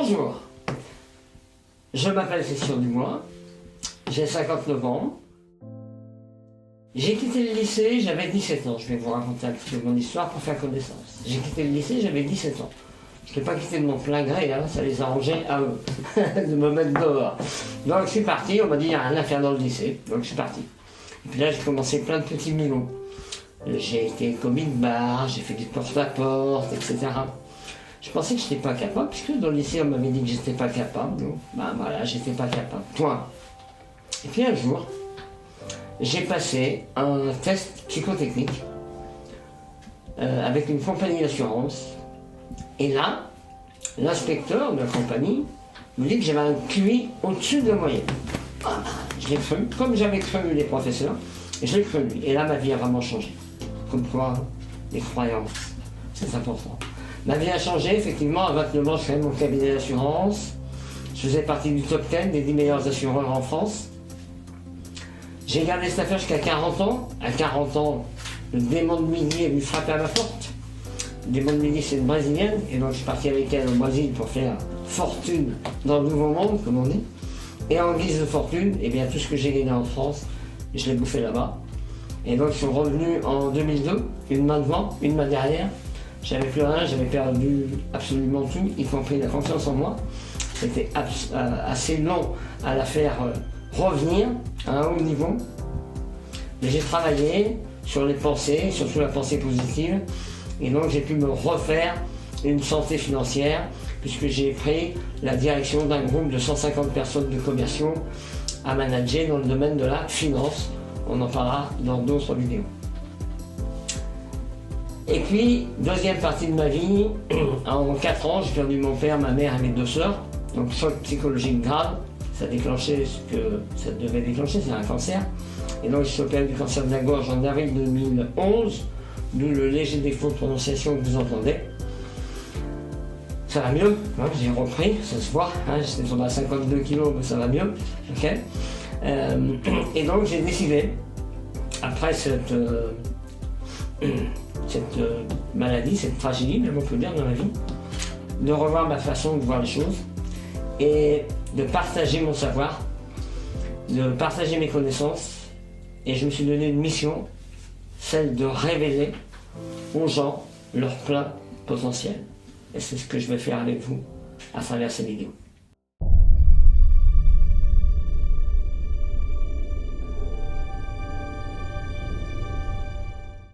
Bonjour, je m'appelle Christian Dumois, j'ai 59 ans. J'ai quitté le lycée, j'avais 17 ans. Je vais vous raconter un petit peu mon histoire pour faire connaissance. J'ai quitté le lycée, j'avais 17 ans. Je ne l'ai pas quitté de mon plein gré, hein, ça les arrangeait à eux de me mettre dehors. Donc je suis parti, on m'a dit il n'y a rien à faire dans le lycée, donc je suis parti. Et puis là j'ai commencé plein de petits milots. J'ai été commis de bar, j'ai fait du porte-à-porte, etc. Je pensais que je n'étais pas capable, puisque dans le lycée on m'avait dit que j'étais pas capable. Donc bah voilà, j'étais pas capable. Point. Et puis un jour, j'ai passé un test psychotechnique avec une compagnie d'assurance. Et là, l'inspecteur de la compagnie me dit que j'avais un QI au-dessus de la moyenne. Ah, je l'ai cru, comme j'avais cru les professeurs, je l'ai cru lui. Et là, ma vie a vraiment changé. Comme quoi, les croyances, c'est important. Ma vie a changé, effectivement, à 29 ans, je créais mon cabinet d'assurance. Je faisais partie du top 10 des 10 meilleurs assureurs en France. J'ai gardé cette affaire jusqu'à 40 ans. À 40 ans, le démon de midi est venu frapper à ma porte. Le démon de midi, c'est une Brésilienne, et donc je suis parti avec elle au Brésil pour faire fortune dans le nouveau monde, comme on dit. Et en guise de fortune, eh bien, tout ce que j'ai gagné en France, je l'ai bouffé là-bas. Et donc je suis revenu en 2002, une main devant, une main derrière. J'avais plus rien, j'avais perdu absolument tout, y compris la confiance en moi. C'était assez long à la faire revenir à un haut niveau. Mais j'ai travaillé sur les pensées, surtout la pensée positive. Et donc j'ai pu me refaire une santé financière, puisque j'ai pris la direction d'un groupe de 150 personnes de commerciaux à manager dans le domaine de la finance. On en parlera dans d'autres vidéos. Et puis, deuxième partie de ma vie, en 4 ans, j'ai perdu mon père, ma mère et mes 2 sœurs. Donc choc psychologique grave, ça a déclenché ce que ça devait déclencher, c'est un cancer. Et donc je suis opéré du cancer de la gorge en avril 2011, d'où le léger défaut de prononciation que vous entendez. Ça va mieux, hein, j'ai repris, ça se voit, hein, j'étais tombé à 52 kg, mais ça va mieux. Okay. Et donc j'ai décidé, après cette maladie, cette tragédie, même on peut dire dans la vie, de revoir ma façon de voir les choses et de partager mon savoir, de partager mes connaissances. Et je me suis donné une mission, celle de révéler aux gens leur plein potentiel. Et c'est ce que je vais faire avec vous à travers ces vidéos.